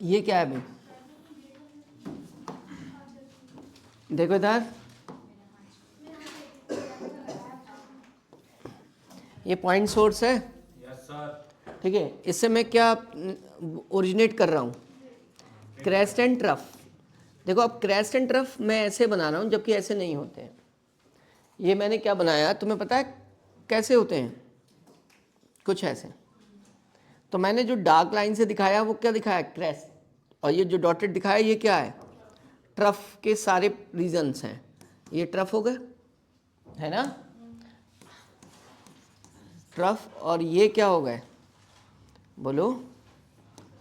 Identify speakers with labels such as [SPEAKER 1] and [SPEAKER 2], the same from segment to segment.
[SPEAKER 1] ये क्या है भाई, देखो इधर, ये पॉइंट सोर्स है। ठीक है, इससे मैं क्या ओरिजिनेट कर रहा हूँ, क्रेस्ट एंड ट्रफ। देखो अब क्रेस्ट एंड ट्रफ मैं ऐसे बना रहा हूँ जबकि ऐसे नहीं होते हैं। ये मैंने क्या बनाया तुम्हें पता है कैसे होते हैं, कुछ ऐसे। तो मैंने जो डार्क लाइन से दिखाया वो क्या दिखाया, क्रेस्ट, और ये जो डॉटेड दिखाया ये क्या है, ट्रफ के सारे रीजन्स हैं। ये ट्रफ हो गए, है ना, ट्रफ, और ये क्या हो गए, बोलो,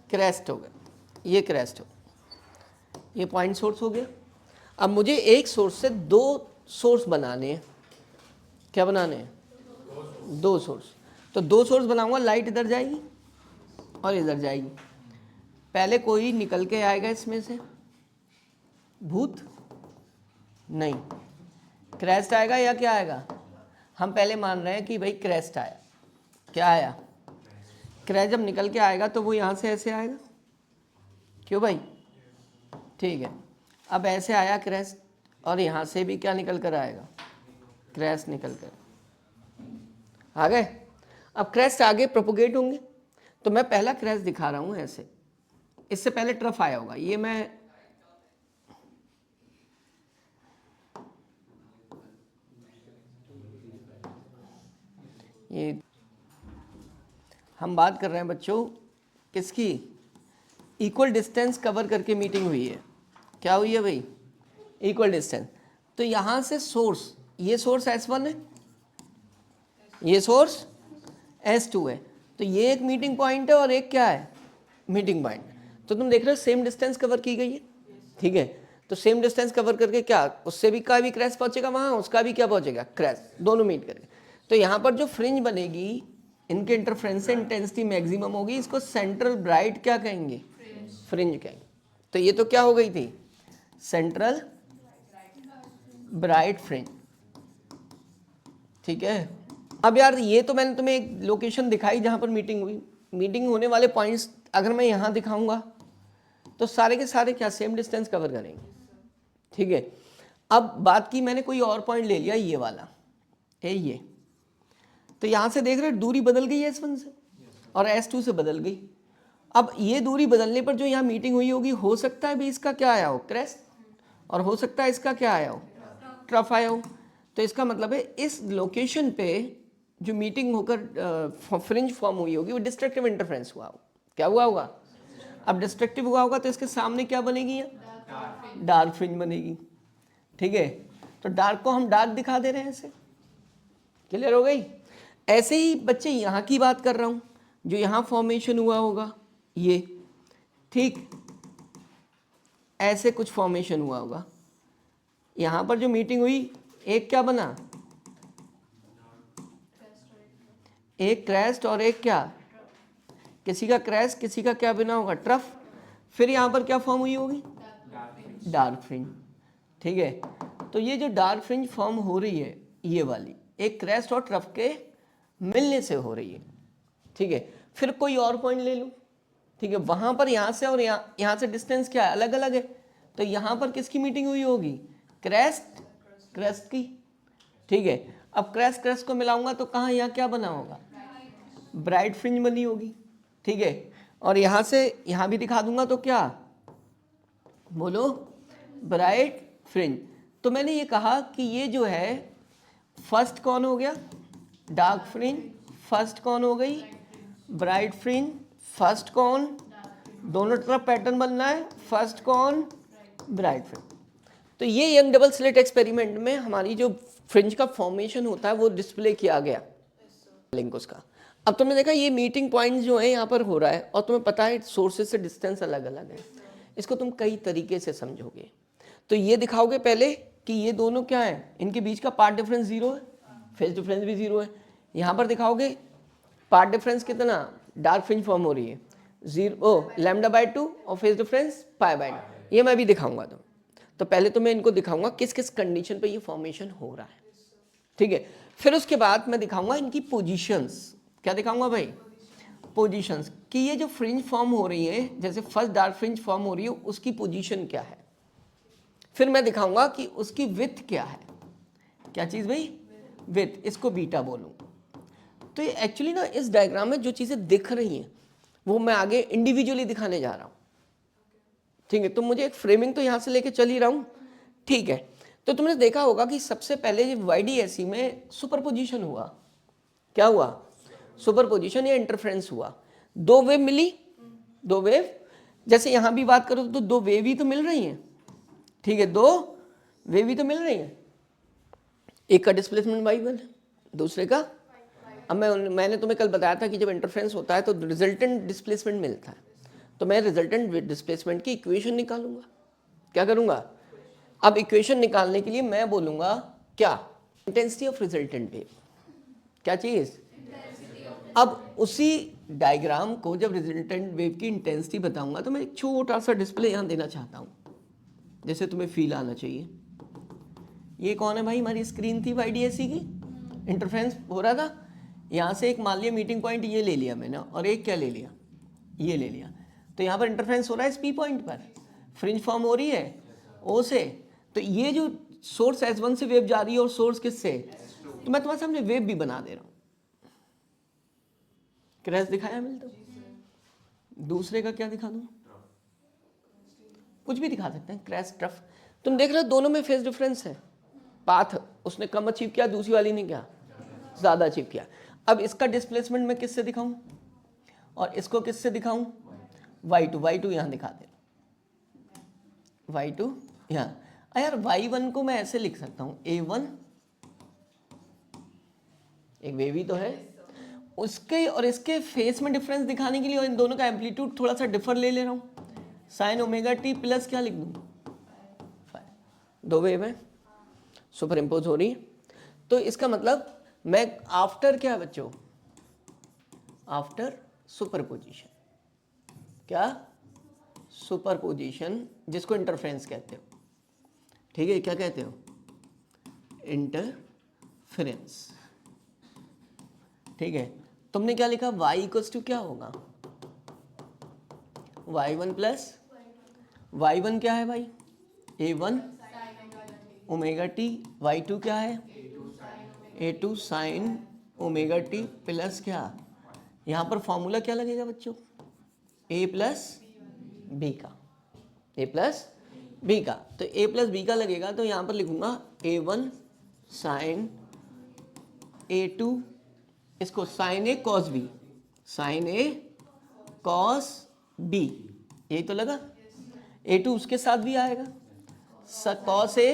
[SPEAKER 1] क्रेस्ट हो गए, ये क्रेस्ट हो, ये पॉइंट सोर्स हो गया। अब मुझे एक सोर्स से दो सोर्स बनाने हैं, क्या बनाने हैं, दो सोर्स। तो दो सोर्स बनाऊंगा, लाइट इधर जाएगी और इधर जाएगी। पहले कोई निकल के आएगा इसमें से, भूत नहीं, क्रेस्ट आएगा या क्या आएगा, हम पहले मान रहे हैं कि भाई क्रेस्ट आया, क्या आया, क्रेस्ट जब निकल के आएगा तो वो यहाँ से ऐसे आएगा, क्यों भाई, ठीक है। अब ऐसे आया क्रेस्ट, और यहाँ से भी क्या निकल कर आएगा, क्रेस्ट निकल कर आ गए। अब क्रेस्ट आगे प्रोपोगेट होंगे, तो मैं पहला क्रेस्ट दिखा रहा हूँ ऐसे, इससे पहले ट्रफ आया होगा, ये मैं ये हम बात कर रहे हैं बच्चों किसकी, इक्वल डिस्टेंस कवर करके मीटिंग हुई है, क्या हुई है भाई, इक्वल डिस्टेंस। तो यहाँ से सोर्स, ये सोर्स S1 है, ये सोर्स S2 है, तो ये एक मीटिंग पॉइंट है और एक क्या है, मीटिंग पॉइंट। तो तुम देख रहे हो सेम डिस्टेंस कवर की गई है, ठीक है। तो सेम डिस्टेंस कवर करके क्या, उससे भी का भी क्रैश पहुंचेगा वहाँ, उसका भी क्या पहुंचेगा, क्रैश, दोनों मीट करके। तो यहाँ पर जो फ्रिंज बनेगी, इनके इंटरफ्रेंस से इंटेंसिटी मैक्सिमम होगी, इसको सेंट्रल ब्राइट क्या कहेंगे, फ्रिंज कहेंगे। तो ये तो क्या हो गई थी, सेंट्रल ब्राइट फ्रिंज, ठीक है। अब यार ये तो मैंने तुम्हें एक लोकेशन दिखाई जहाँ पर मीटिंग हुई, मीटिंग होने वाले पॉइंट्स अगर मैं यहाँ दिखाऊंगा तो सारे के सारे क्या सेम डिस्टेंस कवर करेंगे, ठीक है। अब बात की मैंने कोई और पॉइंट ले लिया, ये वाला है ये, तो यहाँ से देख रहे दूरी बदल गई S1 से और S2 से बदल गई। अब ये दूरी बदलने पर जो यहाँ मीटिंग हुई होगी, हो सकता है भी इसका क्या आया हो, क्रेस्ट, और हो सकता है इसका क्या आया हो, ट्रफ आया हो। तो इसका मतलब है इस लोकेशन पे जो मीटिंग होकर फ्रिंज फॉर्म हुई होगी वो डिस्ट्रक्टिव इंटरफ्रेंस हुआ होगा, क्या हुआ होगा, अब डिस्ट्रक्टिव हुआ होगा तो इसके सामने क्या बनेगी, यहाँ डार्क फ्रिंज बनेगी, ठीक है। तो डार्क को हम डार्क दिखा दे रहे हैं ऐसे, क्लियर हो गई। ऐसे ही बच्चे यहाँ की बात कर रहा हूँ, जो यहाँ फॉर्मेशन हुआ होगा ये, ठीक, ऐसे कुछ फॉर्मेशन हुआ होगा, यहाँ पर जो मीटिंग हुई एक क्या बना, एक क्रेस्ट और एक क्या, किसी का क्रेस्ट किसी का क्या बना होगा, ट्रफ। फिर यहाँ पर क्या फॉर्म हुई होगी, डार्क फ्रिंज, ठीक है। तो ये जो डार्क फ्रिंज फॉर्म हो रही है ये वाली, एक क्रेस्ट और ट्रफ के मिलने से हो रही है, ठीक है। फिर कोई और पॉइंट ले लूँ, ठीक है, वहाँ पर यहाँ से और यहाँ से डिस्टेंस क्या है, अलग अलग है। तो यहाँ पर किसकी मीटिंग हुई होगी, क्रेस्ट क्रेस्ट की, ठीक है। अब क्रेस्ट क्रेस्ट को मिलाऊंगा तो कहाँ, यहाँ क्या बना होगा, ब्राइट फ्रिंज बनी होगी, ठीक है। और यहाँ से यहाँ भी दिखा दूंगा तो क्या, बोलो, ब्राइट फ्रिंज। तो मैंने ये कहा कि ये जो है फर्स्ट कौन हो गया, डार्क फ्रिंज, फर्स्ट कौन हो गई, ब्राइट फ्रिंज, फर्स्ट कौन, दोनों तरफ पैटर्न बनना है, फर्स्ट कौन, ब्राइट फ्रिंज। तो ये यंग डबल स्लिट एक्सपेरिमेंट में हमारी जो फ्रिंज का फॉर्मेशन होता है वो डिस्प्ले किया गया लिंक उसका। अब तुमने देखा ये मीटिंग पॉइंट जो है यहाँ पर हो रहा है, और तुम्हें पता है सोर्सेज से डिस्टेंस अलग अलग है, इसको तुम कई तरीके से समझोगे। तो ये दिखाओगे पहले कि ये दोनों क्या है, इनके बीच का पार्ट डिफरेंस 0 है, फेज डिफरेंस भी 0 है। यहाँ पर दिखाओगे पार्ट डिफरेंस कितना, डार्क फ्रिंज फॉर्म हो रही है 0 λ/2 और फेज डिफरेंस π/2, ये मैं भी दिखाऊंगा। तो पहले तो मैं इनको दिखाऊंगा किस किस कंडीशन पे ये फॉर्मेशन हो रहा है, ठीक है। फिर उसके बाद मैं दिखाऊंगा इनकी पोजीशंस, क्या दिखाऊंगा भाई, पोजीशंस कि ये जो फ्रिंज फॉर्म हो रही है, जैसे फर्स्ट डार्क फ्रिंज फॉर्म हो रही है, उसकी पोजीशन क्या है। फिर मैं दिखाऊंगा कि उसकी विड्थ क्या है। क्या चीज़ भाई? विड्थ। इसको बीटा बोलूँ। तो ये एक्चुअली ना इस डायग्राम में जो चीज़ें दिख रही हैं वो मैं आगे इंडिविजुअली दिखाने जा रहा हूँ, ठीक है। तो मुझे एक फ्रेमिंग तो यहाँ से लेके चल ही रहा हूँ, ठीक है। तो तुमने देखा होगा कि सबसे पहले YDSE में सुपरपोजिशन हुआ। क्या हुआ? सुपरपोजिशन या इंटरफ्रेंस हुआ। दो वेव मिली, दो वेव, जैसे यहाँ भी बात करो तो दो वेव ही तो मिल रही हैं, ठीक है, दो वेव ही तो मिल रही हैं। एक का डिस्प्लेसमेंट y1 है, दूसरे का, अब मैंने तुम्हें कल बताया था कि जब इंटरफ्रेंस होता है तो रिजल्टेंट डिस्प्लेसमेंट मिलता है, तो मैं रिजल्टेंट डिस्प्लेसमेंट की इक्वेशन निकालूंगा। क्या करूंगा? अब इक्वेशन निकालने के लिए मैं बोलूंगा क्या? Intensity of resultant wave. क्या चीज? अब उसी डायग्राम को जब रिजल्टेंट वेव की इंटेंसिटी बताऊंगा तो मैं एक छोटा सा डिस्प्ले यहाँ देना चाहता हूँ, जैसे तुम्हें फील आना चाहिए। ये कौन है भाई? हमारी स्क्रीन थी YDSE की, इंटरफ्रेंस हो रहा था। यहाँ से एक मान लिया मीटिंग पॉइंट ये ले लिया मैंने, और एक क्या ले लिया? ये ले लिया। तो यहाँ पर इंटरफ्रेंस हो रहा है इस P पॉइंट पर, फ्रिंज फॉर्म हो रही है O से। तो ये जो सोर्स S1 से वेव जा रही है और सोर्स किससे? तो मैं तुम्हारे सामने वेव भी बना दे रहा हूँ। क्रैश दिखाया मिलता? दूसरे का क्या दिखा दूँ? कुछ भी दिखा सकते हैं, क्रैश, ट्रफ। तुम देख रहे हो दोनों में फेज डिफरेंस है। पाथ उसने कम अचीव किया, दूसरी वाली ने क्या? ज़्यादा अचीव किया। अब इसका डिस्प्लेसमेंट मैं किससे दिखाऊं और इसको किससे दिखाऊं? y2 यहाँ दिखा दे, y2 यहाँ। यार y1 को मैं ऐसे लिख सकता हूँ, A1 एक वेव ही तो है, उसके और इसके फेस में डिफरेंस दिखाने के लिए, और इन दोनों का एम्पलीट्यूड थोड़ा सा डिफर ले रहा हूँ, sin ωt प्लस क्या लिख दूँ? दो वेव है, सुपर इम्पोज हो रही है। तो इसका मतलब मैं आफ्टर क्या बच्चों? After superposition. क्या? सुपरपोजिशन, जिसको इंटरफ्रेंस कहते हो, ठीक है। क्या कहते हो? इंटरफ्रेंस, ठीक है। तुमने क्या लिखा? y इक्वल्स टू क्या होगा? y1 प्लस y1 क्या है भाई? A1 ओमेगा टी, y2 क्या है? A2 sine omega T plus क्या? यहाँ पर फॉर्मूला क्या लगेगा बच्चों? A प्लस बी का, A प्लस बी का। तो A प्लस बी का लगेगा, तो यहाँ पर लिखूंगा A1 साइन A2, इसको sine A cos B, sine A cos B, यही तो लगा। A2 उसके साथ भी आएगा, कॉस A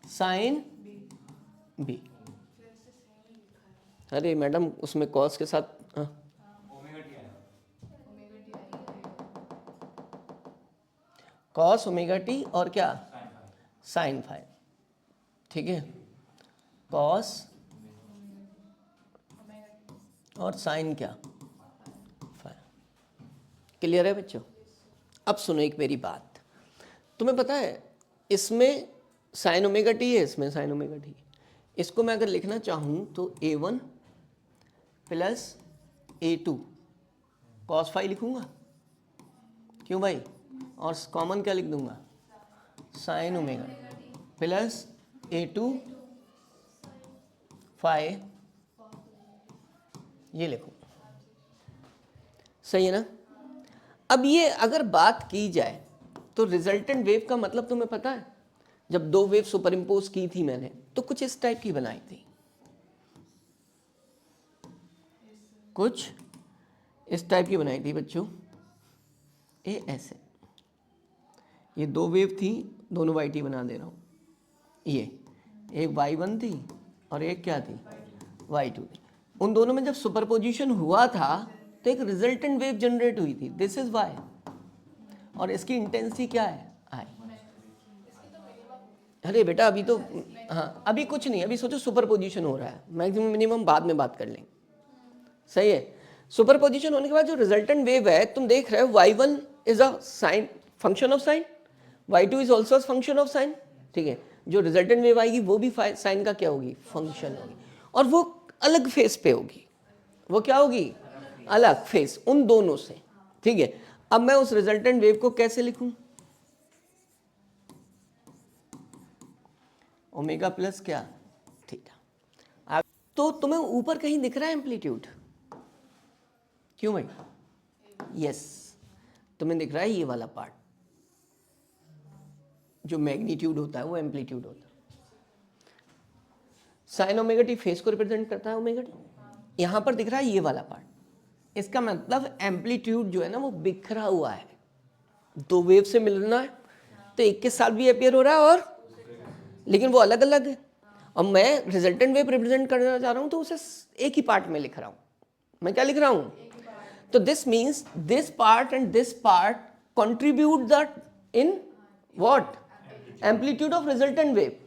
[SPEAKER 1] साइन बी। अरे मैडम उसमें कॉस के साथ कॉस ओमेगा टी और क्या? साइन फाई, ठीक है। कॉस और साइन क्या? फाई। क्लियर है बच्चों? अब सुनो एक मेरी बात, तुम्हें पता है इसमें साइन ओमेगा टी है, इसमें साइन ओमेगा टी। इसको मैं अगर लिखना चाहूँ तो A1 plus A2 cos phi लिखूंगा, क्यों भाई? और कॉमन क्या लिख दूंगा? Sine omega plus A2 phi, ये लिखो, सही है ना? अब ये अगर बात की जाए तो रिजल्टेंट वेव का मतलब तुम्हें पता है? जब दो वेव सुपर इम्पोज की थी मैंने तो कुछ इस टाइप की बनाई थी, कुछ इस टाइप की बनाई थी बच्चों। ये ऐसे, ये दो वेव थी, दोनों YT बना दे रहा हूँ। ये एक Y1 थी और एक क्या थी? Y2 थी। उन दोनों में जब सुपरपोजिशन हुआ था तो एक रिजल्टेंट वेव जनरेट हुई थी, दिस इज Y, और इसकी इंटेंसिटी क्या है? I। अरे बेटा अभी तो, हाँ अभी कुछ नहीं, अभी सोचो सुपरपोजिशन हो रहा है, मैक्सिमम मिनिमम बाद में बात कर लेंगे, सही है। सुपरपोजिशन होने के बाद जो रिजल्टेंट वेव है, तुम देख रहे हो Y1 is a sine, function of sine, Y2 is also function of sine, ठीक है। जो रिजल्टेंट वेव आएगी वो भी साइन का क्या होगी? फंक्शन होगी, और वो अलग फेस पे होगी। वो क्या होगी? अलग फेस उन दोनों से, ठीक है। अब मैं उस रिजल्टेंट वेव को कैसे लिखूं? ओमेगा प्लस क्या? थीटा। तो तुम्हें ऊपर कहीं दिख रहा है एम्पलीट्यूड? क्यों भाई? यस, तुम्हें दिख रहा है ये वाला पार्ट, जो मैग्नीट्यूड होता है वो एम्पलीट्यूड होता है। साइन ओमेगा टी फेस को रिप्रेजेंट करता है ओमेगा टी। यहां पर दिख रहा है ये वाला पार्ट, इसका मतलब एम्पलीट्यूड जो है ना वो बिखरा हुआ है, दो वेव से मिलना है तो एक के साथ भी अपियर हो रहा है और लेकिन वो अलग अलग है। और मैं रिजल्टेंट वेव रिप्रेजेंट करना चाह रहा हूं तो उसे एक ही पार्ट में लिख रहा हूं। मैं क्या लिख रहा हूं? तो this means this part and this part contribute that in what? Amplitude of resultant wave.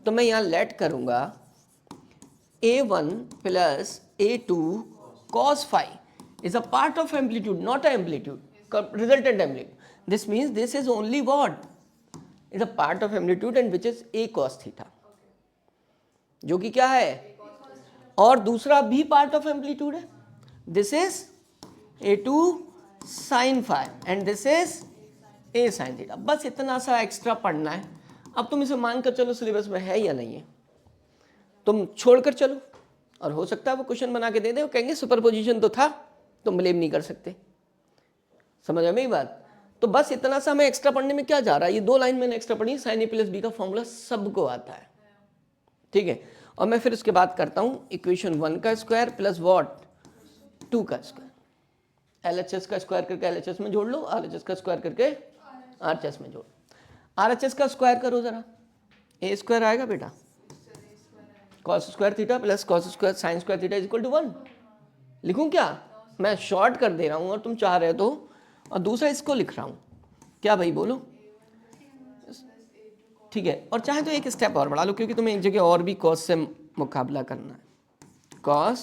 [SPEAKER 1] तो मैं यहां लेट करूंगा A1 plus A2 cos phi is a part of amplitude, not a amplitude, resultant amplitude. This means this is only what? Is a part of amplitude and which is A cos theta, जो कि क्या है? और दूसरा भी part of amplitude है. This is A2 sin phi and this is A sin theta. बस इतना सा एक्स्ट्रा पढ़ना है। अब तुम इसे मान कर चलो सिलेबस में है या नहीं है, तुम छोड़कर चलो, और हो सकता है वो क्वेश्चन बना के दे दे, वो कहेंगे सुपरपोजिशन तो था, तुम ब्लेम नहीं कर सकते। समझ में ये बात? तो बस इतना सा हमें एक्स्ट्रा पढ़ने में क्या जा रहा है? ये दो लाइन मैंने एक्स्ट्रा पढ़ी, साइन ए प्लस बी का फॉर्मूला सबको आता है, ठीक है। और मैं फिर उसके बाद करता हूँ इक्वेशन 1 का स्क्वायर प्लस वॉट 2 का स्क्वायर, LHS का स्क्वायर करके LHS में जोड़ लो, RHS का स्क्वायर करके RHS में जोड़। RHS का स्क्वायर करो जरा, ए स्क्वायर आएगा बेटा, cos square theta plus cos square sine square theta is equal to 1। लिखूं क्या? मैं शॉर्ट कर दे रहा हूं और तुम चाह रहे हो तो, और दूसरा इसको लिख रहा हूं। क्या भाई बोलो? ठीक है, और चाहे तो एक स्टेप और बढ़ा लो क्योंकि तुम्हें एक जगह और भी cos से मुकाबला करना है। cos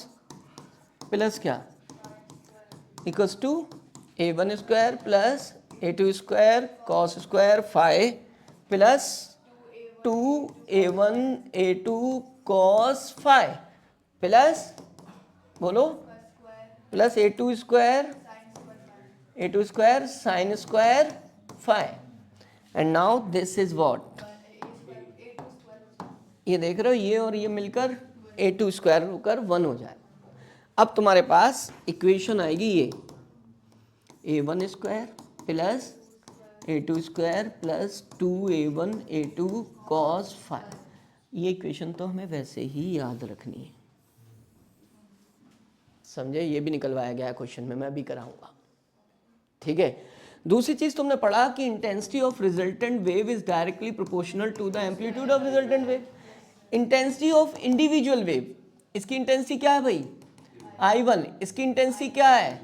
[SPEAKER 1] प्लस क्या equals to A1 square plus A2 square cos square phi plus 2A1 A2 cos phi plus बोलो plus A2 square sine square phi. And now this is what? ये देख रहे हो, ये और ये मिलकर A2 स्क्वायर होकर 1 हो जाए। अब तुम्हारे पास इक्वेशन आएगी ये A1 square plus A2 square plus 2A1 A2 cos phi. ये इक्वेशन तो हमें वैसे ही याद रखनी है, समझे? ये भी निकलवाया गया है क्वेश्चन में, मैं भी कराऊंगा, ठीक है। दूसरी चीज तुमने पढ़ा कि intensity of resultant wave is directly proportional to the amplitude of resultant wave. Intensity of individual wave, इसकी इंटेंसिटी क्या है भाई? I1। इसकी इंटेंसिटी क्या है?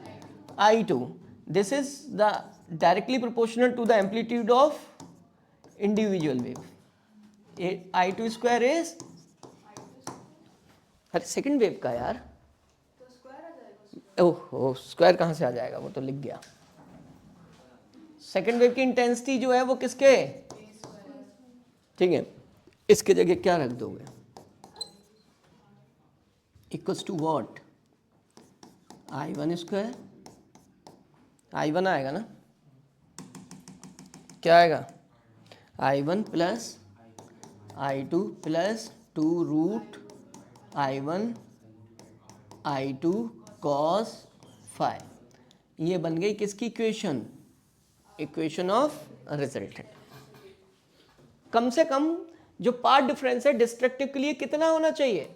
[SPEAKER 1] I2। This is the directly proportional to the amplitude of individual wave. I2 square is, अरे second wave का यार, ओह स्क्वायर कहाँ से आ जाएगा, वो तो लिख गया। सेकेंड वेव की इंटेंसिटी जो है वो किसके, ठीक है, इसके जगह क्या रख दोगे? Equals to what? I1 square, I1 आएगा ना, क्या आएगा? I1 plus I2 plus 2 root I1 I2 cos phi. ये बन गई किसकी इक्वेशन? Equation of resultant. कम से कम जो पार्ट डिफरेंस है डिस्ट्रक्टिव के लिए कितना होना चाहिए?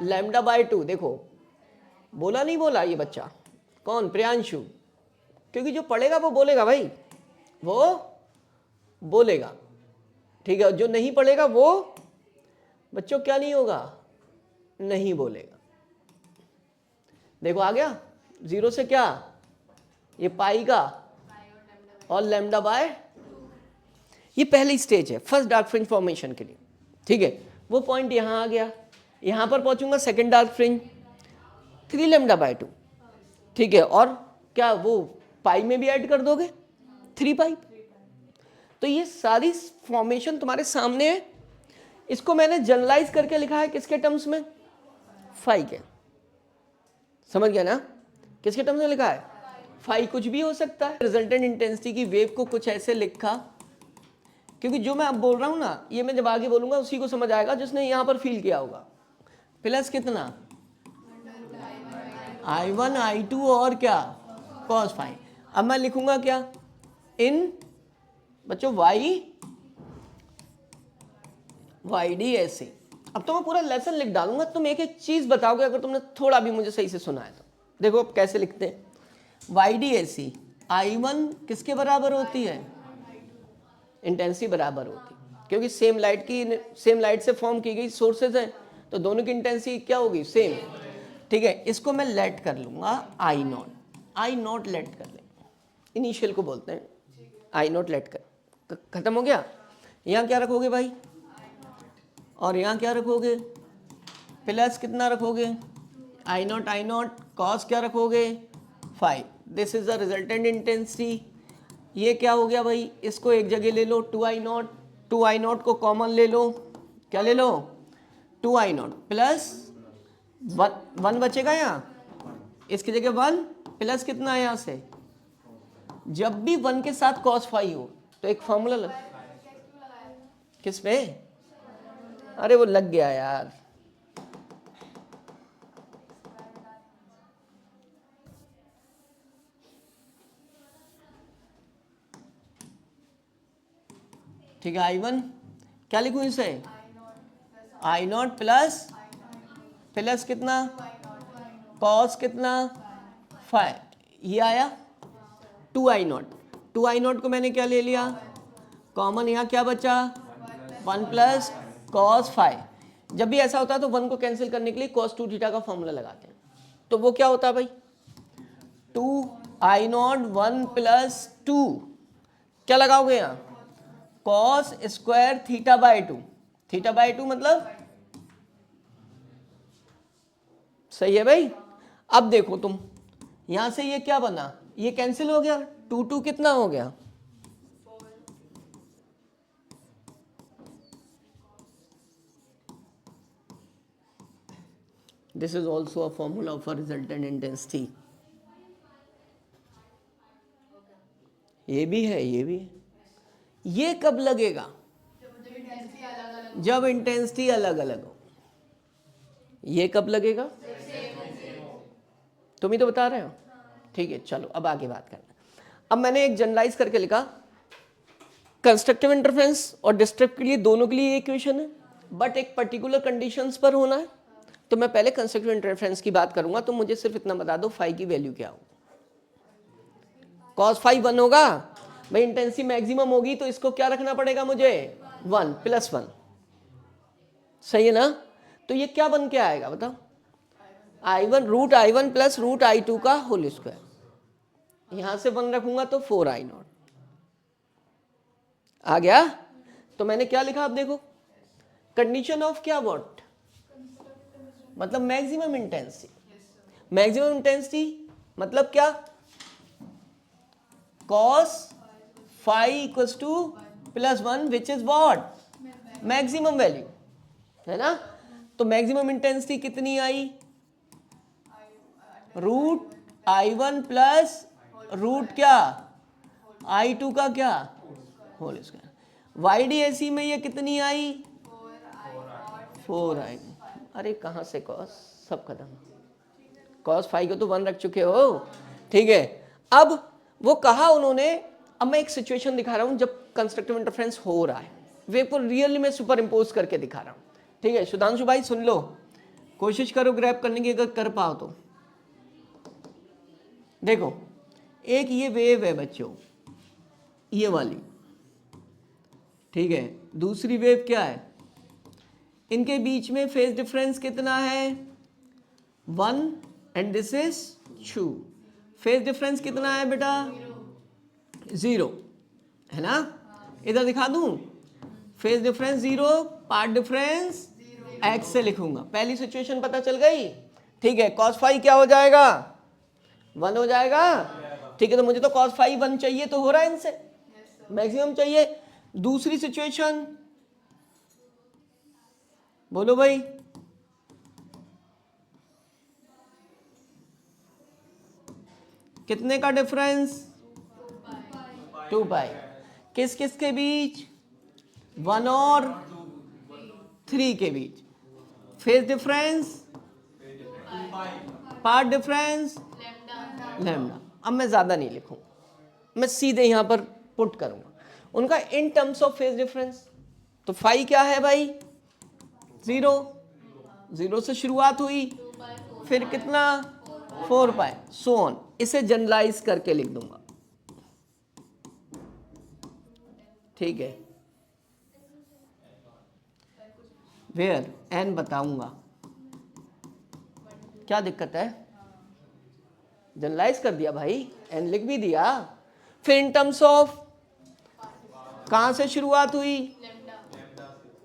[SPEAKER 1] Lambda by 2। देखो बोला नहीं बोला ये बच्चा, कौन? प्रियांशु। क्योंकि जो पढ़ेगा वो बोलेगा भाई, वो बोलेगा, ठीक है। जो नहीं पढ़ेगा वो बच्चों क्या नहीं होगा? नहीं बोलेगा। देखो आ गया, जीरो से क्या ये पाई का और लैम्डा बाय, ये पहली स्टेज है फर्स्ट डार्क फ्रिंज फॉर्मेशन के लिए, ठीक है। वो पॉइंट यहां आ गया, यहां पर पहुंचूंगा second dark fringe 3 lambda by 2, ठीक है। और क्या वो पाई में भी ऐड कर दोगे 3 पाई? तो ये सारी फॉर्मेशन तुम्हारे सामने है। इसको मैंने जनरलाइज करके लिखा है किसके टर्म्स में? फाई के। समझ गया ना? किसके टर्म्स में लिखा है? फाई कुछ भी हो सकता है। रिजल्टेंट इंटेंसिटी की वेव को कुछ ऐसे लिखा, क्योंकि जो मैं अब बोल रहा हूं ना, ये मैं जब आगे बोलूंगा उसी को समझ आएगा जिसने यहां पर फील किया होगा। प्लस कितना? I1 I2 और क्या? cos phi. अब मैं लिखूंगा क्या? इन बच्चों वाई डी ऐसे। अब तो मैं पूरा लेसन लिख डालूंगा, तुम एक एक चीज बताओगे अगर तुमने थोड़ा भी मुझे सही से सुना है तो। देखो अब कैसे लिखते हैं। वाई डी ऐसी I1 किसके बराबर होती है? इंटेंसिटी बराबर होती है, क्योंकि सेम लाइट से फॉर्म की गई सोर्सेज हैं, तो दोनों की इंटेंसिटी क्या होगी? सेम। ठीक है, इसको मैं लेट कर लूंगा आई नॉट लेट कर ले, इनिशियल को बोलते हैं आई नॉट लेट कर। खत्म हो गया। यहाँ क्या रखोगे भाई? और यहाँ क्या रखोगे? प्लस कितना रखोगे? आई नॉट कॉस क्या रखोगे? Phi. This is the resultant intensity. ये क्या हो गया भाई? इसको एक जगह ले लो, 2I0 को कॉमन ले लो। क्या ले लो? 2I0 प्लस 1 बचेगा यहाँ, इसकी जगह 1 प्लस कितना है यहाँ से? जब भी 1 के साथ cos फाई हो तो एक फॉर्मूला लग। किस पे? अरे वो लग गया यार। ठीक है, I1 क्या लिखूं इसे? I0 प्लस कितना? cos कितना? फाई। ये आया 2I0 को मैंने क्या ले लिया? कॉमन। यहाँ क्या बचा? 1 प्लस cos फाई। जब भी ऐसा होता है तो 1 को कैंसिल करने के लिए cos 2 थीटा का फॉर्मूला लगाते हैं। तो वो क्या होता है भाई? 2I0 1 प्लस 2 क्या लगाओगे यहाँ? cos square theta by 2। Theta by 2 मतलब सही है भाई। अब देखो तुम, यहां से ये क्या बना? ये कैंसिल हो गया, 2 कितना हो गया? This is also a formula of a resultant intensity. ये भी है, ये भी है। ये कब लगेगा? जब इंटेंसिटी अलग अलग हो। ये कब लगेगा? तुम ही तो बता रहे हो। ठीक है, चलो अब आगे बात करना। अब मैंने एक जनरलाइज करके लिखा, कंस्ट्रक्टिव इंटरफेरेंस और डिस्ट्रक्टिव के लिए दोनों के लिए इक्वेशन है, बट एक पर्टिकुलर कंडीशंस पर होना है। तो मैं पहले कंस्ट्रक्टिव इंटरफेरेंस की बात करूंगा, तो मुझे सिर्फ इतना बता दो फाई की वैल्यू क्या हो। cos फाई 1 होगा भाई, इंटेंसिटी मैक्सिमम होगी तो इसको क्या रखना पड़ेगा मुझे? 1 प्लस 1। सही है ना? तो ये क्या बन के आएगा बताओ? I1 प्लस √I2 का होल स्क्वायर। यहां से 1 रखूंगा तो 4I0 आ गया। तो मैंने क्या लिखा? अब देखो, कंडीशन ऑफ क्या? व्हाट मतलब मैक्सिमम इंटेंसिटी। मैक्सिमम इंटेंसिटी मतलब क्या? cos phi equals to plus 1 which is what? Maximum value, है ना? तो मैक्सिमम इंटेंसिटी कितनी आई? √I1 प्लस रूट क्या? I2 का क्या? Whole square. YDAC में ये कितनी आई? 4I। अरे कहाँ से cos? सब खत्म। cos फाई को तो 1 रख चुके हो। ठीक है, अब वो कहा उन्होंने। अब मैं एक सिचुएशन दिखा रहा हूं जब कंस्ट्रक्टिव इंटरफेरेंस हो रहा है, वेव को रियली में सुपर इम्पोज करके दिखा रहा हूं। ठीक है, सुधांशु भाई सुन लो, कोशिश करो ग्रैब करने की, अगर कर पाओ तो। देखो, एक ये वेव है बच्चों, ये वाली। ठीक है, दूसरी वेव क्या है? इनके बीच में फेज डिफरेंस कितना है? 1 and this is 2। Phase difference कितना है बेटा? 0, है ना? इधर दिखा दूं, phase difference 0, path difference x से लिखूंगा। पहली सिचुएशन पता चल गई। ठीक है, cos फाई क्या हो जाएगा? 1 हो जाएगा। ठीक है, तो मुझे तो cos फाई 1 चाहिए, तो हो रहा है इनसे मैक्सिमम चाहिए। दूसरी सिचुएशन बोलो भाई। कितने का डिफरेंस? 2 पाई। किस किस के बीच? 1 और 3 के बीच। Phase difference, path difference, lambda. अब मैं ज्यादा नहीं लिखूंगा, मैं सीधे यहां पर पुट करूंगा उनका इन टर्म्स ऑफ फेज डिफरेंस। तो फाई क्या है भाई? 0, 0 से शुरुआत हुई, फिर कितना? 4 पाई, सो ऑन। इसे जनरलाइज करके लिख दूंगा, ठीक है। वेयर एन बताऊंगा, क्या दिक्कत है? जनरलाइज कर दिया भाई, एन लिख भी दिया। फिर इन टर्म्स ऑफ, कहां से शुरुआत हुई?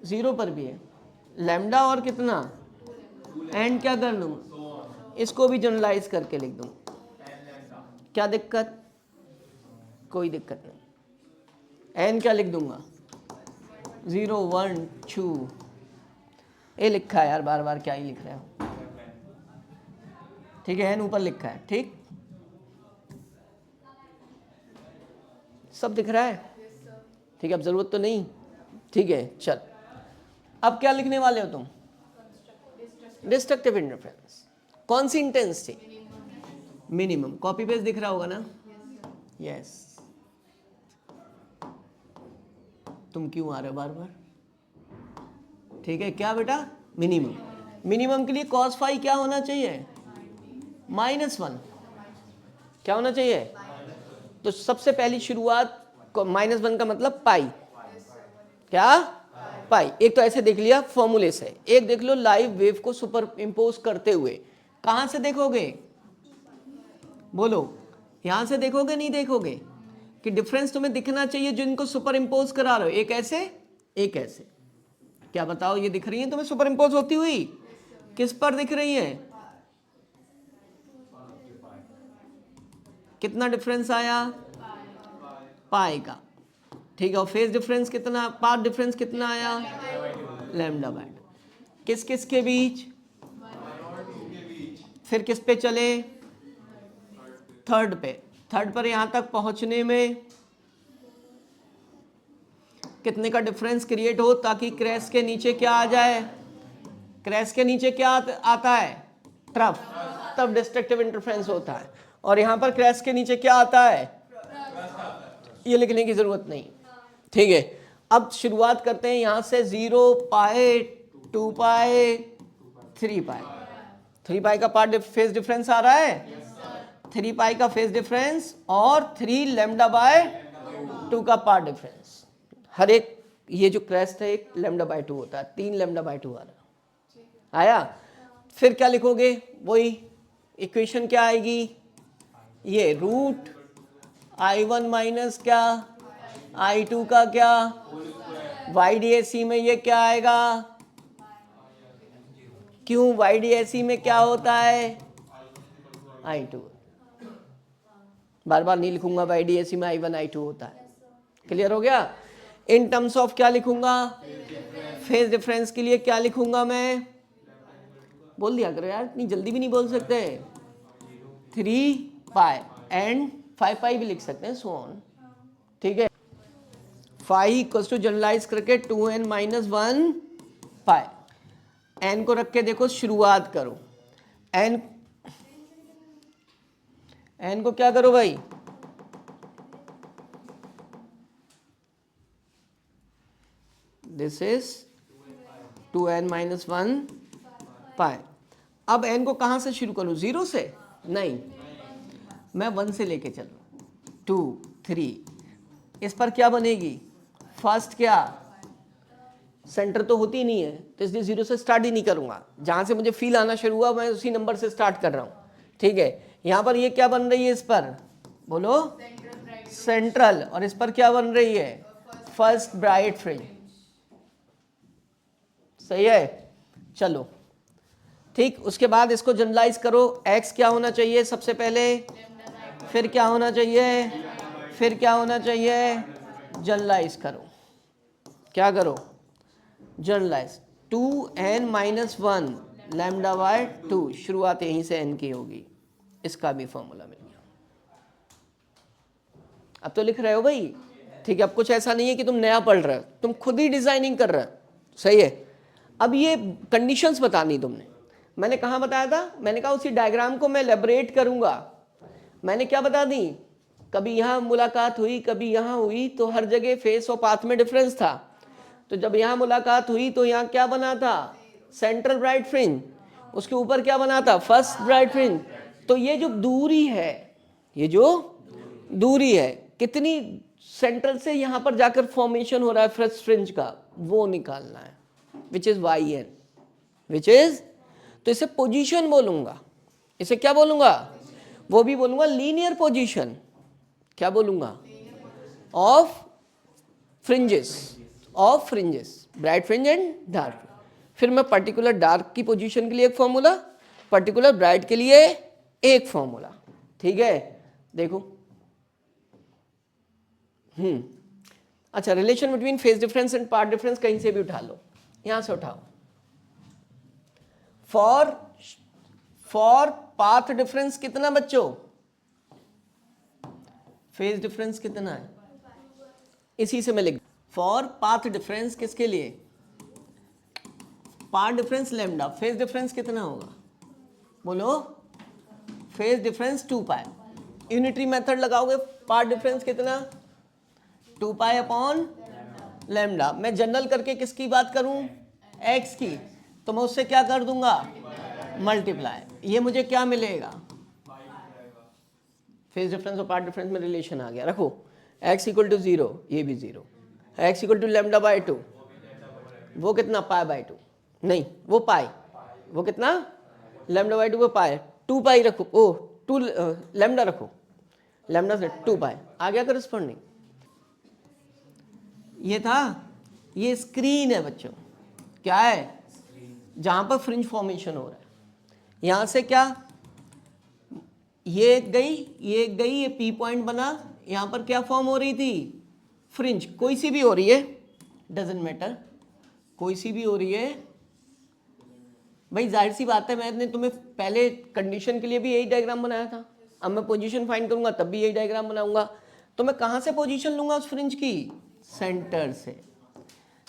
[SPEAKER 1] 0 पर भी है लैम्डा, और कितना? एंड क्या कर दूं? इसको भी जनरलाइज करके लिख दूं। क्या दिक्कत? कोई दिक्कत नहीं। एन क्या लिख दूंगा? 0, 1, 2। ये लिखा है यार, बार बार क्या ही लिख रहे हो, ठीक है। एन ऊपर लिखा है, ठीक, सब दिख रहा है, ठीक है। अब जरूरत तो नहीं, ठीक है। चल, अब क्या लिखने वाले हो तुम? Destructive interference. कौन सी इंटेंसिटी? मिनिमम। कॉपी पेस्ट दिख रहा होगा ना? यस। तुम क्यों आ रहे हो बार बार? ठीक है, क्या बेटा? मिनिमम। मिनिमम के लिए कॉस फाई क्या होना चाहिए? -1। क्या होना चाहिए? तो सबसे पहली शुरुआत -1 का मतलब पाई। क्या? पाई। एक तो ऐसे देख लिया फॉर्मूले से, एक देख लो लाइव वेव को सुपर इम्पोज करते हुए। कहां से देखोगे? बोलो, यहां से देखोगे नहीं देखोगे? कि डिफरेंस तुम्हें दिखना चाहिए जो इनको सुपर इम्पोज करा रहे हो, एक ऐसे एक ऐसे। क्या बताओ, ये दिख रही है तुम्हें सुपर इम्पोज होती हुई? किस पर दिख रही है? कितना डिफरेंस आया? पाई का, ठीक है। और फेज डिफरेंस कितना? पाथ डिफरेंस कितना आया? Lambda by. किस किस के बीच? फिर किस पे चले? थर्ड पे। थर्ड पर यहां तक पहुंचने में कितने का डिफरेंस क्रिएट हो ताकि क्रैश के नीचे क्या आ जाए? क्रैश के नीचे क्या आता है? ट्रफ। तब डिस्ट्रक्टिव इंटरफेरेंस होता है। और यहां पर क्रैश के नीचे क्या आता है? ये लिखने की जरूरत नहीं, ठीक है। अब शुरुआत करते हैं यहां से। 0 पाई, 2 पाई, 3 पाई। 3 पाई का पार्ट फेज डिफरेंस आ रहा है, 3 पाई का फेज डिफरेंस, और 3 लैम्डा बाय 2 का पार्ट डिफरेंस। हर एक, ये जो क्रैश है एक लैम्डा बाय 2 होता है, 3 लैम्डा बाय 2 आ रहा आया। फिर क्या लिखोगे? वही इक्वेशन क्या आएगी? ये रूट I1 माइनस क्या? I2 का क्या? YDAC में ये क्या आएगा? क्यों YDAC में क्या होता है? I2। बार बार नहीं लिखूंगा, YDAC में I1 I2 होता है। क्लियर हो गया? इन टर्म्स ऑफ क्या लिखूंगा? फेज डिफरेंस के लिए क्या लिखूंगा मैं? बोल दिया करो यार, इतनी जल्दी भी नहीं बोल सकते। 3 पाई एंड 5 पाई भी लिख सकते हैं, सो ऑन, ठीक है। फाई इक्वल्स टू जनरलाइज करके 2n माइनस 1 पाई। एन को रख के देखो, शुरुआत करो। एन को क्या करो भाई? दिस इज 2n माइनस 1 पाई। अब n को कहां से शुरू करूं? 0 से? नहीं, मैं 1 से लेके चल रहा हूं। 2, 3। इस पर क्या बनेगी? फर्स्ट क्या? सेंटर तो होती नहीं है, तो इसलिए 0 से स्टार्ट ही नहीं करूंगा। जहां से मुझे फील आना शुरू हुआ मैं उसी नंबर से स्टार्ट कर रहा हूं, ठीक है। यहां पर ये क्या बन रही है? इस पर बोलो, सेंट्रल। और इस पर क्या बन रही है? First bright fringe. सही है, चलो ठीक। उसके बाद इसको जनरलाइज करो। x क्या होना चाहिए सबसे पहले? फिर क्या होना चाहिए? फिर क्या होना चाहिए? जनरलाइज करो। क्या करो? Generalise. 2n minus 1 lambda by 2। शुरुआत यहीं से n की होगी। इसका भी फॉर्मूला मिल गया। अब तो लिख रहे हो भाई, ठीक है। अब कुछ ऐसा नहीं है कि तुम नया पढ़ रहे हो, तुम खुद ही डिजाइनिंग कर रहे हो, सही है। अब ये कंडीशंस बतानी तुमने, मैंने कहाँ बताया था, मैंने कहा उसी डायग्राम को मैं एलेबरेट करूंगा। मैंने क्या बता दी, कभी यहाँ मुलाकात हुई, कभी यहाँ हुई, तो हर जगह फेस और पाथ में डिफरेंस था। तो जब यहाँ मुलाकात हुई तो यहाँ क्या बना था, सेंट्रल ब्राइट फ्रिंज, उसके ऊपर क्या बना था, फर्स्ट ब्राइट फ्रिंज। तो ये जो दूरी है, ये जो दूरी है कितनी सेंट्रल से यहाँ पर जाकर फॉर्मेशन हो रहा है फर्स्ट फ्रिंज का, वो निकालना है, which is Y N, which is, तो इसे पोजीशन बोलूंगा, इसे क्या बोलूंगा, वो भी बोलूंगा लीनियर पोजीशन, क्या बोलूंगा, of fringes, of fringes, bright fringe and dark. फिर मैं पर्टिकुलर डार्क की पोजीशन के लिए एक फॉर्मूला, पर्टिकुलर ब्राइट के लिए एक फॉर्मूला, ठीक है। देखो अच्छा, relation between phase difference and path difference कहीं से भी उठा लो, यहां से उठाओ। फॉर पाथ डिफरेंस कितना बच्चों, फेज डिफरेंस कितना है, इसी से मैं लिख, फॉर पाथ डिफरेंस किसके लिए, path difference lambda, phase difference कितना होगा, बोलो, फेज डिफरेंस 2 पाई। यूनिटरी मेथड लगाओगे, पाथ डिफरेंस कितना, 2 पाई अपॉन लैम्डा। मैं जनरल करके किसकी बात करूं, x की, तो मैं उससे क्या कर दूंगा, मल्टीप्लाई। ये मुझे क्या मिलेगा, फेज डिफरेंस और पार्ट डिफरेंस में रिलेशन आ गया। रखो x इक्वल टू 0, ये भी 0, x equal to lambda by 2, वो कितना, पाई बाई 2, नहीं वो पाई, वो कितना, लैम्डा बाई 2 वो पाई, 2 पाई रखो, ओ 2 लैम्डा रखो, लैम्डा से 2 पाई आ गया करस्पॉन्डिंग। ये था, ये स्क्रीन है बच्चों, क्या है, जहां पर फ्रिंज फॉर्मेशन हो रहा है। यहां से क्या, ये गई, ये गई, ये पी पॉइंट बना, यहां पर क्या फॉर्म हो रही थी, फ्रिंज, कोई सी भी हो रही है, डजेंट मैटर, कोई सी भी हो रही है भाई। जाहिर सी बात है, मैंने तुम्हें पहले कंडीशन के लिए भी यही डायग्राम बनाया था, अब मैं पोजीशन फाइंड करूंगा तब भी यही डायग्राम बनाऊंगा। तो मैं कहां से पोजीशन लूंगा उस फ्रिंज की, सेंटर से,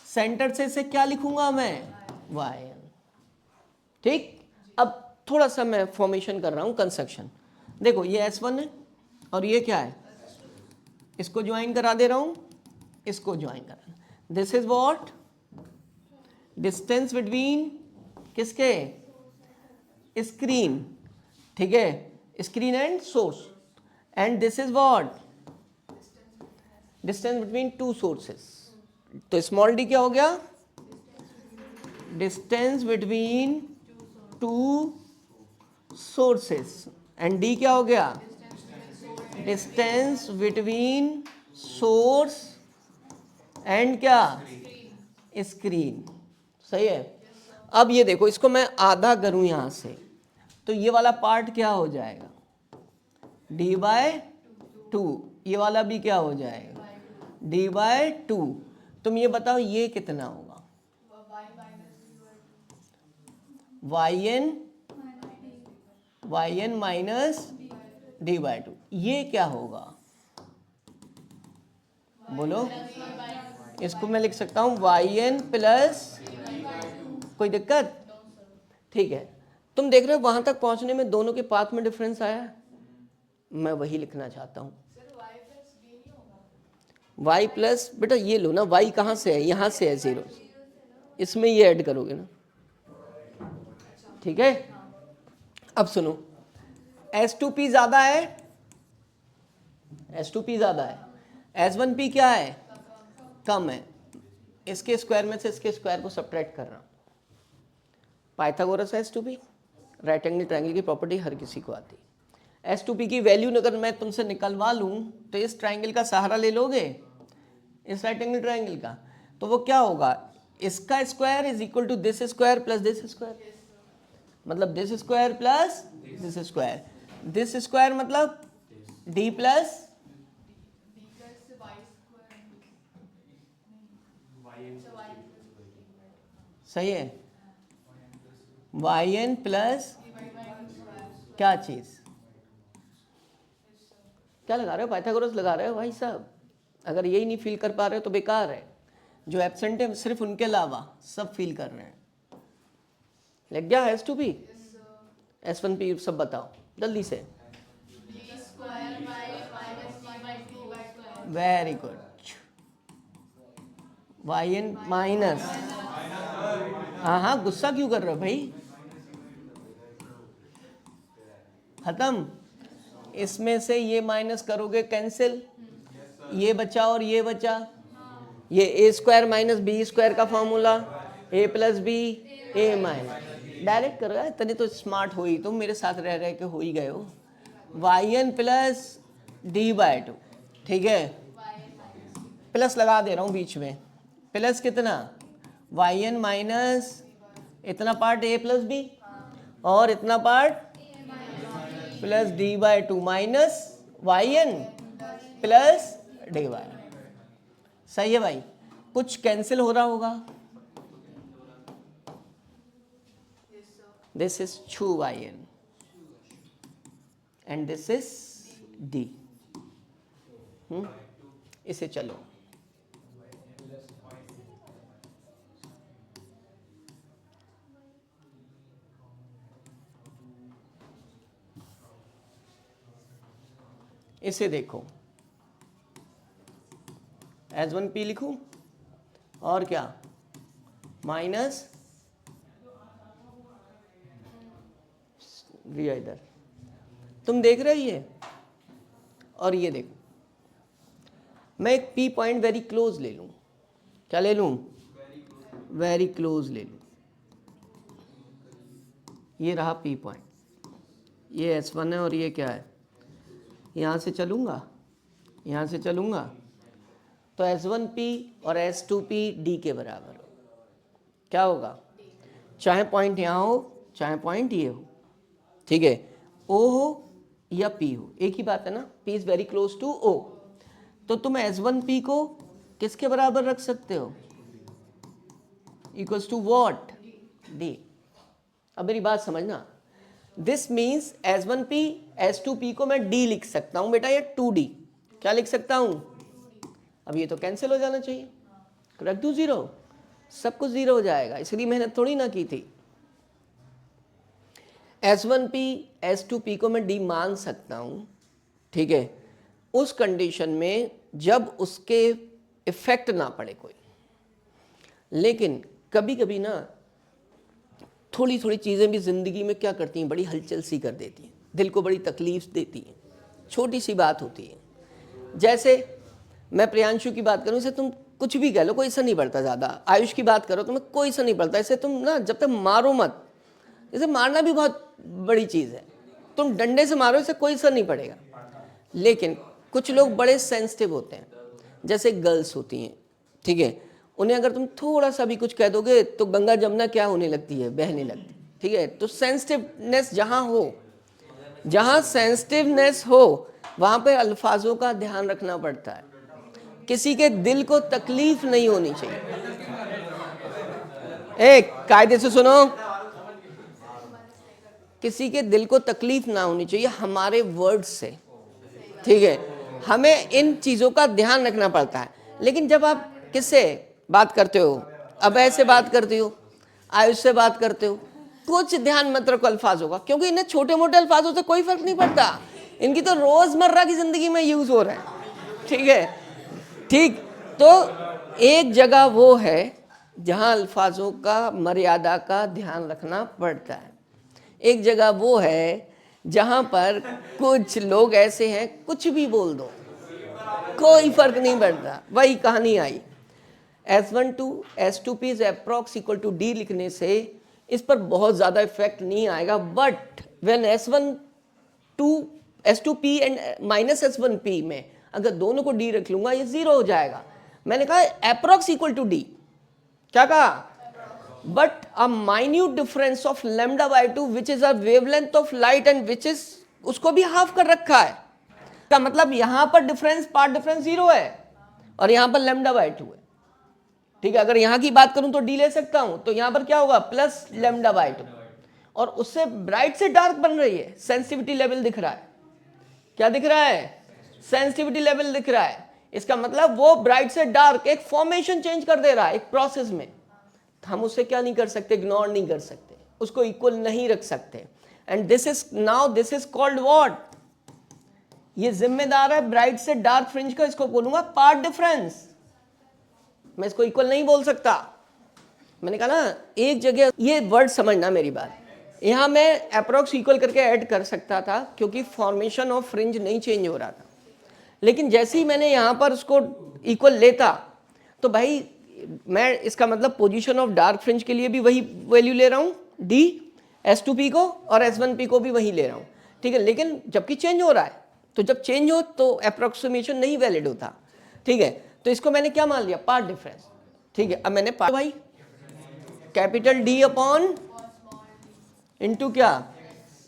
[SPEAKER 1] सेंटर से इसे क्या लिखूंगा मैं, वाई, ठीक। अब थोड़ा सा मैं फॉर्मेशन कर रहा हूं, कंस्ट्रक्शन। देखो ये S1 है और ये क्या है, इसको ज्वाइन करा दे रहा हूं, इसको ज्वाइन करा, this is what, distance between किसके, स्क्रीन, ठीक है, screen and source, and this is what, distance between 2 sources. तो स्मॉल डी क्या हो गया, distance between 2 sources, and D क्या हो गया, डिस्टेंस बिटवीन सोर्स एंड क्या, स्क्रीन, सही है। अब ये देखो, इसको मैं आधा करूं यहां से, तो ये वाला पार्ट क्या हो जाएगा, d बाय 2, ये वाला भी क्या हो जाएगा, d बाय 2। तुम ये बताओ ये कितना होगा, yn माइनस डी बाई 2, ये क्या होगा, बोलो, इसको मैं लिख सकता हूं yn प्लस, कोई दिक्कत, ठीक है। तुम देख रहे हो वहां तक पहुंचने में दोनों के पाथ में डिफरेंस आया, मैं वही लिखना चाहता हूं, y प्लस, बेटा ये लो ना, y कहां से है, यहां से है 0, इसमें ये ऐड करोगे ना, ठीक है। अब सुनो, S2P ज्यादा है, S2P ज्यादा है, S1P क्या है, कम है, इसके स्क्वायर में से इसके स्क्वायर को सब्ट्रैक्ट कर रहा हूं, Pythagoras S2P, right angle triangle की प्रॉपर्टी हर किसी को आती है। S2P की वैल्यू अगर मैं तुमसे निकलवा लूं तो इस ट्रायंगल का सहारा ले लोगे, इस राइट एंगल ट्रायंगल का, तो वो क्या होगा, इसका square is equal to this square plus this square, मतलब this square plus this square, this square मतलब d प्लस, सही है, yn प्लस क्या चीज, क्या लगा रहे हो, पाइथागोरस लगा रहे हो भाई साहब। अगर यही नहीं फील कर पा रहे हो तो बेकार है। जो एब्सेंट है सिर्फ उनके अलावा सब फील कर रहे हैं। लग गया S2P S1P सब बताओ जल्दी से। Very good. YN माइनस, हाँ गुस्सा क्यों कर रहे हो भाई, खत्म। इसमें से ये माइनस करोगे कैंसिल, ये बचा और ये बचा, ये A² माइनस B² का formula, A plus B A minus, direct करो यार, इतने तो स्मार्ट हो ही तुम, मेरे साथ रह रह के हो ही गए हो। YN प्लस D/2, ठीक है, प्लस लगा दे रहा हूँ बीच में, प्लस कितना YN माइनस इतना पार्ट A प्लस बी और इतना part plus D/2 minus YN plus dy। सही है भाई, कुछ कैंसिल हो रहा होगा, this is 2YN and this is D। इसे चलो इसे देखो, S1P लिखूं और क्या माइनस रिया, इधर तुम देख रहे हो ये, और ये देखो, मैं एक P पॉइंट वेरी क्लोज ले लूं, क्या ले लूं, वेरी क्लोज ले लूं, ये रहा P पॉइंट, ये S1 है और ये क्या है, यहाँ से चलूंगा, यहाँ से चलूंगा तो S1P और S2P D के बराबर हो, क्या होगा, चाहे पॉइंट यहाँ हो चाहे पॉइंट ये हो, ठीक है, O हो या P हो, एक ही बात है ना, P is very close to O, तो तुम S1P को किसके बराबर रख सकते हो, इक्वल्स टू वॉट, D। अब मेरी बात समझना, दिस मीन्स S1P S2P को मैं D लिख सकता हूं बेटा, ये 2D, क्या लिख सकता हूं, अब ये तो कैंसिल हो जाना चाहिए, रख दूं 0, सब कुछ 0 हो जाएगा, इसलिए मेहनत थोड़ी ना की थी। S1P S2P को मैं D मान सकता हूं, ठीक है, उस कंडीशन में जब उसके इफेक्ट ना पड़े कोई। लेकिन कभी कभी ना थोड़ी थोड़ी चीज़ें भी ज़िंदगी में क्या करती हैं, बड़ी हलचल सी कर देती हैं, दिल को बड़ी तकलीफ देती हैं, छोटी सी बात होती है। जैसे मैं प्रियांशु की बात करूं, इसे तुम कुछ भी कह लो कोई असर नहीं पड़ता ज़्यादा, आयुष की बात करो तुम्हें कोई असर नहीं पड़ता, इसे तुम ना जब तक मारो मत, इसे मारना भी बहुत बड़ी चीज़ है, तुम डंडे से मारो इसे कोई असर नहीं पड़ेगा। लेकिन कुछ लोग बड़े सेंसिटिव होते हैं, जैसे गर्ल्स होती हैं, ठीक है, उन्हें अगर तुम थोड़ा सा भी कुछ कह दोगे तो गंगा जमुना क्या होने लगती है, बहने लगती, ठीक है। तो सेंसिटिवनेस जहाँ हो, जहाँ सेंसिटिवनेस हो वहाँ पे अल्फाजों का ध्यान रखना पड़ता है, किसी के दिल को तकलीफ नहीं होनी चाहिए। एक कायदे से सुनो, किसी के दिल को तकलीफ ना होनी चाहिए हमारे वर्ड से, ठीक है, हमें इन चीज़ों का ध्यान रखना पड़ता है। लेकिन जब आप किससे बात करते हो, अब ऐसे बात करते हो, आयुष से बात करते हो, कुछ ध्यान मत रखो अल्फाजों का, क्योंकि इन्हें छोटे मोटे अल्फाजों से कोई फर्क नहीं पड़ता, इनकी तो रोजमर्रा की जिंदगी में यूज हो रहा है, ठीक है, ठीक। तो एक जगह वो है जहां अल्फाजों का मर्यादा का ध्यान रखना पड़ता है, एक जगह वो है जहां पर कुछ लोग ऐसे हैं कुछ भी बोल दो कोई फर्क नहीं पड़ता, वही कहानी आई। S1 S2P is approx equal to D लिखने से इस पर बहुत ज़्यादा इफेक्ट नहीं आएगा, but when S2P and minus S1P में अगर दोनों को D रख लूंगा ये 0 हो जाएगा। मैंने कहा अप्रॉक्स इक्वल टू D, क्या कहा, but a minute difference of λ/2 which is a wavelength of light and which is, उसको भी हाफ कर रखा है, का मतलब यहां पर डिफरेंस, पार्ट डिफरेंस 0 है और यहां पर λ/2 है, ठीक है। अगर यहां की बात करूं तो D ले सकता हूं, तो यहां पर क्या होगा प्लस λ/2, और उससे ब्राइट से डार्क बन रही है, सेंसिटिविटी लेवल दिख रहा है, क्या दिख रहा है, सेंसिटिविटी लेवल दिख रहा है, इसका मतलब वो ब्राइट से डार्क एक फॉर्मेशन चेंज कर दे रहा है एक प्रोसेस में। हम उससे क्या नहीं कर सकते, इग्नोर नहीं कर सकते, उसको इक्वल नहीं रख सकते। And this is now this is called what, ये जिम्मेदार है ब्राइट से डार्क फ्रिंज का, इसको बोलूंगा पार्ट डिफरेंस। मैं इसको इक्वल नहीं बोल सकता। मैंने कहा ना एक जगह ये वर्ड समझना मेरी बात, यहां मैं अप्रोक्स इक्वल करके ऐड कर सकता था क्योंकि फॉर्मेशन ऑफ फ्रिंज नहीं चेंज हो रहा था, लेकिन जैसे ही मैंने यहां पर उसको इक्वल लेता तो भाई मैं इसका मतलब पोजीशन ऑफ डार्क फ्रिंज के लिए भी वही वैल्यू ले रहा हूं डी S2P को, और S1P को भी वही ले रहा हूं, ठीक है। लेकिन जबकि चेंज हो रहा है, तो जब चेंज हो तो अप्रोक्सीमेशन नहीं वैलिड होता, ठीक है। तो इसको मैंने क्या मान लिया, पार्ट डिफरेंस, ठीक है। अब मैंने भाई कैपिटल डी अपॉन इनटू क्या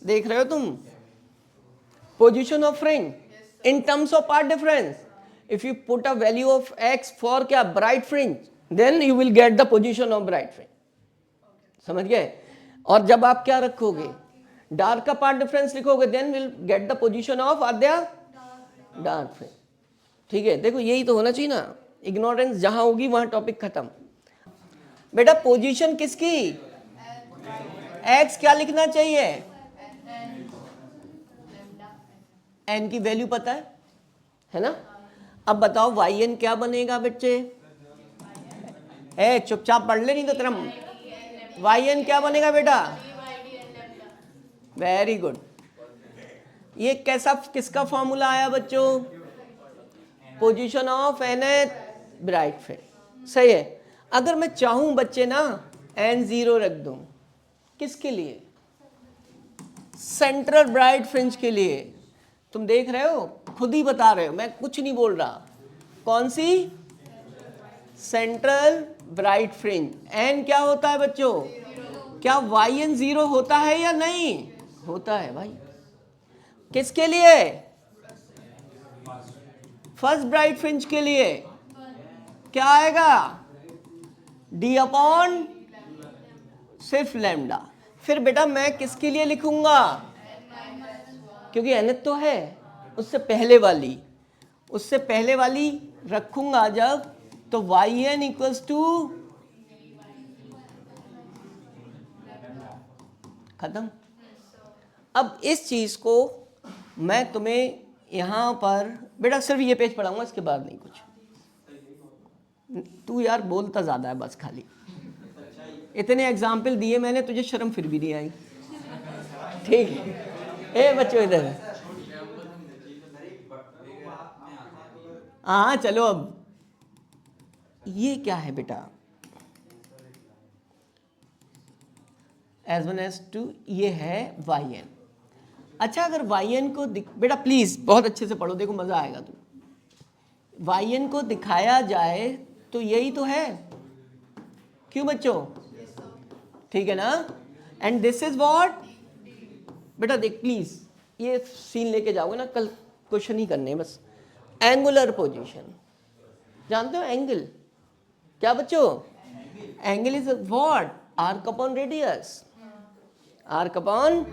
[SPEAKER 1] देख रहे हो तुम, position of fringe in terms of path difference. If you put a value of x for क्या bright fringe, then you will get the position of bright fringe, समझ गए। और जब आप क्या रखोगे, डार्क का पार्ट डिफरेंस लिखोगे, then will get the position of आद्या डार्क फ्रिंज, ठीक है। देखो यही तो होना चाहिए ना, इग्नोरेंस जहां होगी वहां टॉपिक खत्म। बेटा पोजीशन किसकी, x क्या लिखना चाहिए, n की वैल्यू पता है ना। अब बताओ yn क्या बनेगा बच्चे, चुपचाप पढ़ ले नहीं तो तेरा yn क्या बनेगा बेटा, वेरी गुड। ये कैसा किसका फॉर्मूला आया बच्चों, position of nth bright fringe, सही है। अगर मैं चाहूं बच्चे ना n0 रख दूं, किसके लिए, सेंट्रल ब्राइट फ्रिंज के लिए। तुम देख रहे हो, खुद ही बता रहे हो, मैं कुछ नहीं बोल रहा। कौन सी, सेंट्रल ब्राइट फ्रिंज। n क्या होता है बच्चों, क्या yn 0 होता है या नहीं होता है भाई, किसके लिए, फर्स्ट ब्राइट फ्रिंज के लिए क्या आएगा, d अपॉन सिर्फ लैम्डा। फिर बेटा मैं किसके लिए लिखूंगा, क्योंकि nth तो है, उससे पहले वाली रखूंगा जब, तो yn इक्वल्स टू खत्म। अब इस चीज को मैं तुम्हें यहां पर बेटा सिर्फ ये पेज पढ़ाऊंगा, इसके बाद नहीं कुछ। तू यार बोलता ज्यादा है बस, खाली इतने एग्जाम्पल दिए मैंने तुझे, शर्म फिर भी नहीं आई, ठीक है। बच्चों इधर, हाँ चलो। अब ये क्या है बेटा, S1 S2 ये है yn। अच्छा अगर yn को बेटा प्लीज बहुत अच्छे से पढ़ो, देखो मजा आएगा। तुम yn को दिखाया जाए तो यही तो है, क्यों बच्चों, ठीक है ना। एंड दिस इज व्हाट, बेटा देख प्लीज ये सीन लेके जाओगे ना, कल क्वेश्चन ही करने बस। एंगुलर पोजीशन, जानते हो एंगल क्या बच्चों, angle is what, arc upon radius, arc upon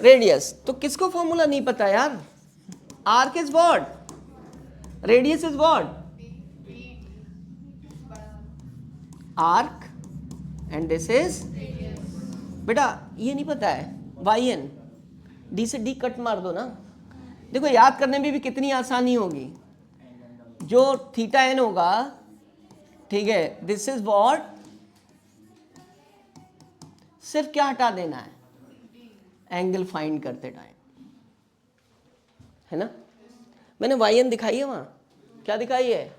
[SPEAKER 1] radius. तो किसको फॉर्मूला नहीं पता यार, arc is what, radius is what, arc and this is, बेटा ये नहीं पता है yn, d से d कट मार दो ना। देखो याद करने में भी कितनी आसानी होगी, जो थीटा n होगा, ठीक है, दिस इज व्हाट, सिर्फ क्या हटा देना है, एंगल फाइंड करते टाइम, है ना। मैंने yn दिखाई है वहां, क्या दिखाई है,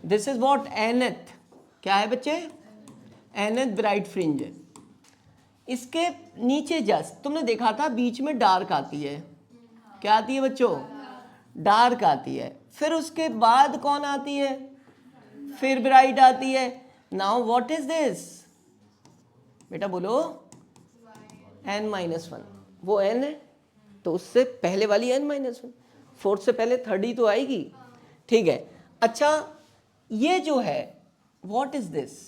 [SPEAKER 1] दिस इज व्हाट nth, क्या है बच्चे, nth ब्राइट फ्रिंज। इसके नीचे जस्ट तुमने देखा था बीच में डार्क आती है, क्या आती है बच्चों, डार्क आती है, फिर उसके बाद कौन आती है, फिर ब्राइट आती है। नाउ व्हाट इज दिस बेटा बोलो, n-1, वो n है तो उससे पहले वाली n-1, फोर्थ से पहले थर्ड ही तो आएगी, ठीक है। अच्छा ये जो है व्हाट इज दिस,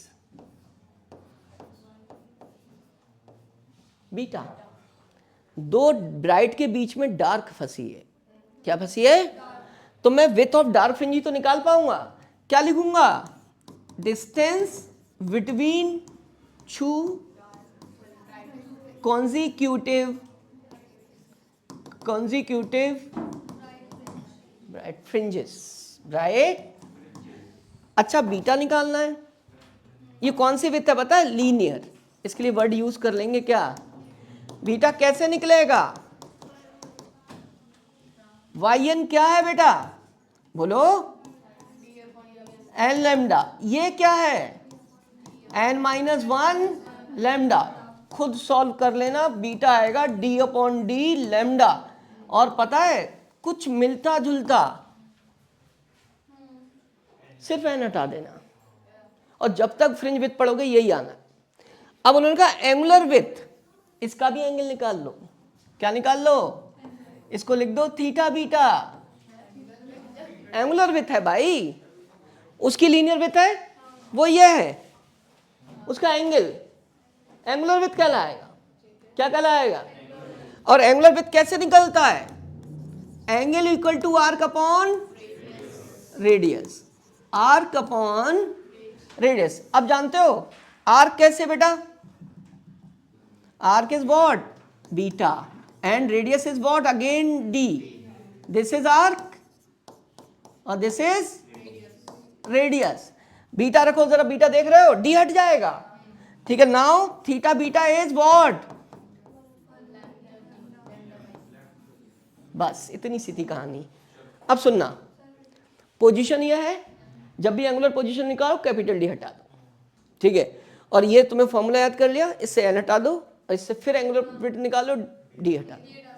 [SPEAKER 1] बीटा, दो ब्राइट के बीच में डार्क फंसी है, क्या फंसी है, तो मैं विथ ऑफ डार्क फ्रिंज ही तो निकाल पाऊंगा। क्या लिखूंगा? Distance between two consecutive bright fringes, right? अच्छा, बीटा निकालना है। ये कौन सी विथ है पता है? लीनियर। इसके लिए वर्ड यूज कर लेंगे क्या? बीटा कैसे निकलेगा? yn क्या है बेटा? बोलो। n lambda. ये क्या है? n-1 lambda. खुद सॉल्व कर लेना, बीटा आएगा d/d लैम्डा। और पता है कुछ मिलता जुलता, सिर्फ n हटा देना, और जब तक फ्रिंज विथ पढ़ोगे यही आना। अब उन्होंने कहा एंगुलर विथ, इसका भी एंगल निकाल लो। क्या निकाल लो? इसको लिख दो थीटा बीटा। एंगुलर विथ है भाई, उसकी लीनियर विथ है, वो ये है, उसका एंगल एंगुलर विथ कहलाएगा। क्या कहलाएगा? और एंगुलर विथ कैसे निकलता है? Angle equal to arc upon radius. Arc upon radius. अब जानते हो आर्क कैसे बेटा? Arc is what? Beta, and radius is what? Again D. This is arc और दिस इज रेडियस। बीटा रखो जरा, बीटा देख रहे हो? डी हट जाएगा, ठीक है। Now theta beta is what? बस इतनी सी थी कहानी। अब सुनना, पोजीशन ये है, जब भी एंगुलर पोजीशन निकालो कैपिटल डी हटा दो, ठीक है। और ये तुम्हें फॉर्मूला याद कर लिया, इससे एन हटा दो और इससे फिर एंगुलर निकालो, डी हटा दो।